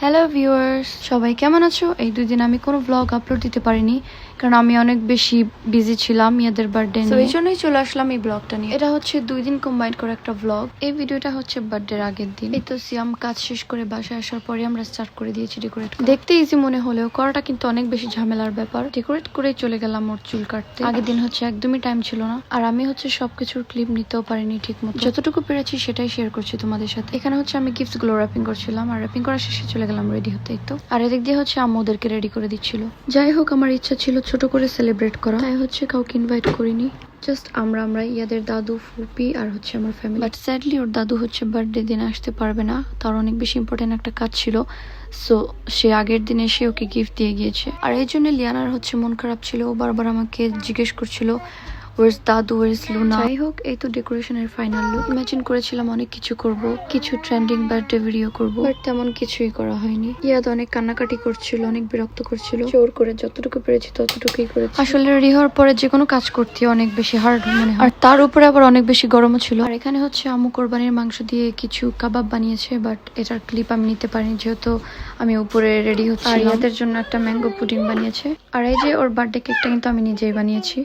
Hello viewers, সবাই কেমন আছো? এই 2 দিন আমি কোনো ব্লগ আপলোড দিতে পারিনি কারণ আমি অনেক বেশি বিজি ছিলাম ইয়াদের বার্থডে নিয়ে। এই জন্যই চলে আসলাম এই ব্লগটা নিয়ে। এটা হচ্ছে 2 দিন কম্বাইন করে একটা ব্লগ। এই ভিডিওটা হচ্ছে বার্থডের আগের দিন। এই তো সিয়াম কাজ শেষ করে বাসায় আসার পরে আমরা স্টার্ট করে দিয়েছি ডেকোরেট। দেখতে ইজি মনে হলেও করাটা কিন্তু অনেক বেশি ঝামেলার ব্যাপার। ডেকোরেট করে চলে গেলাম ওর চুল কাটতে। আগের দিন হচ্ছে একদমই টাইম ছিল না, আর আমি হচ্ছে সবকিছুর ক্লিপ নিতেও পারিনি ঠিক মতো। যতটুকু পেরেছি সেটাই শেয়ার করছি তোমাদের সাথে। এখানে হচ্ছে আমি গিফটস গুলো র্যাপিং করছিলাম, আর র্যাপিং করার শেষে চলে গেলাম রেডি হতে। তো আর এদিক দিয়ে হচ্ছে আম্মু ওদেরকে রেডি করে দিচ্ছিল। যাই হোক, আমার ইচ্ছা ছিল ছোট করে সেলিব্রেট করা, তাই হচ্ছে কাউকে ইনভাইট করিনি। জাস্ট আমরা ইয়াদের দাদু, ফুপি আর হচ্ছে আমার ফ্যামিলি। বাট স্যাডলি ওর দাদু হচ্ছে বার্থডে দিনে আসতে পারবে না, তার অনেক বেশি ইম্পর্টেন্ট একটা কাজ ছিল। সো সে আগের দিনে এসে ওকে গিফট দিয়ে গিয়েছে, আর এই জন্য লিয়ানার হচ্ছে মন খারাপ ছিল। ও বারবার আমাকে জিজ্ঞেস করছিল ওয়েস দাদু, ওয়েস লুনা। যাই হোক, এই তো ডেকোরেশনের ফাইনাল লুক। ইমাজিন করেছিলাম অনেক কিছু করব, কিছু ট্রেন্ডিং বার্থডে ভিডিও করব, বাট তেমন কিছুই করা হয়নি। ইয়াদ অনেক কান্নাকাটি করছিল, অনেক বিরক্ত করছিল। জোর করে যতটুকু পেরেছি ততটুকুই করেছি। আসলে রেডি হওয়ার পরে যে কোনো কাজ করতে অনেক বেশি হার্ড মনে হয়, আর তার উপরে আবার অনেক বেশি গরমও ছিল। আর এখানে হচ্ছে আম্মু কোরবানির মাংস দিয়ে কিছু কাবাব বানিয়েছে, বাট এটার ক্লিপ আমি নিতে পারিনি যেহেতু আমি উপরে রেডি হচ্ছি। আর ইয়াদের জন্য একটা ম্যাঙ্গো পুডিং বানিয়েছে। আর এই যে ওর বার্থডে কেকটা কিন্তু আমি নিজেই বানিয়েছি।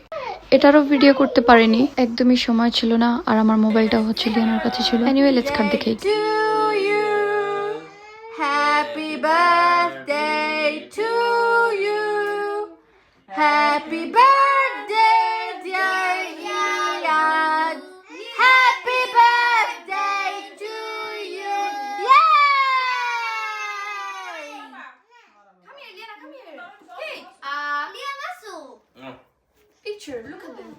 এটারও ভিডিও করতে পারিনি, একদমই সময় ছিল না, আর আমার মোবাইলটাও হচ্ছে লিয়ানার কাছে ছিল। Anyway, let's cut the cake. Happy birthday to you. Happy birthday, dear Iyad. Happy birthday to you. Yay! Come here, Liana, come here. Hey, Liana, so. Picture, look at them.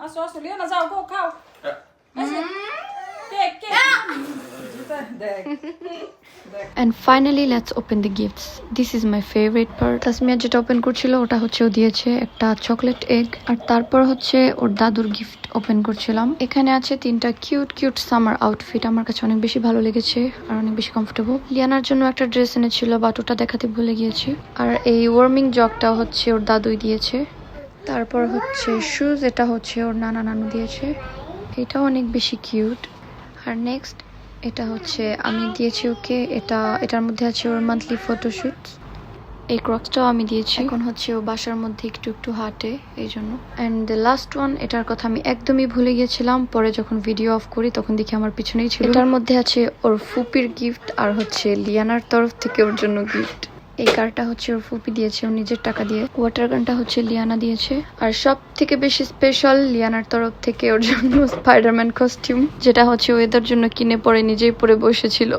Aså, Liana, যাও গো খাও। Cake cake. দেখ। And finally, let's open the gifts. This is my favorite part. Tasmia যেটা open করছিল ওটা হচ্ছে ও দিয়েছে একটা chocolate egg, আর তারপর হচ্ছে ওর দাদুর গিফট ওপেন করছিলাম। এখানে আছে 3টা কিউট সামার আউটফিট। আমার কাছে অনেক বেশি ভালো লেগেছে আর অনেক বেশি কমফোর্টেবল। লিয়ানার জন্য একটা ড্রেস এনেছিল, বাট ওটা দেখাতে ভুলে গিয়েছি। আর এই ওয়ার্মিং জগটা হচ্ছে ওর দাদুই দিয়েছে। তারপর হচ্ছে শুজ, এটা হচ্ছে ওর নানু দিয়েছে। এটাও অনেক বেশি কিউট। আর নেক্সট এটা হচ্ছে আমি দিয়েছি ওকে, এটার মধ্যে আছে ওর মান্থলি ফটোশুট। এই ক্রক্সটাও আমি দিয়েছি। এখন হচ্ছে ও বাসার মধ্যে একটু হাঁটে এই জন্য। অ্যান্ড দ্য লাস্ট ওয়ান, এটার কথা আমি একদমই ভুলে গিয়েছিলাম, পরে যখন ভিডিও অফ করি তখন দেখি আমার পিছনেই ছিল। এটার মধ্যে আছে ওর ফুপির গিফট, আর হচ্ছে লিয়ানার তরফ থেকে ওর জন্য গিফট। এই কারটা হচ্ছে ওর ফুপি দিয়েছে ওর নিজের টাকা দিয়ে। ওয়াটার গানটা হচ্ছে লিয়ানা দিয়েছে। আর সব থেকে বেশি স্পেশাল, লিয়ানার তরফ থেকে ওর জন্য স্পাইডারম্যান কস্টিউম, যেটা হচ্ছে ও এদের জন্য কিনে পরে নিজেই পরে বসেছিল।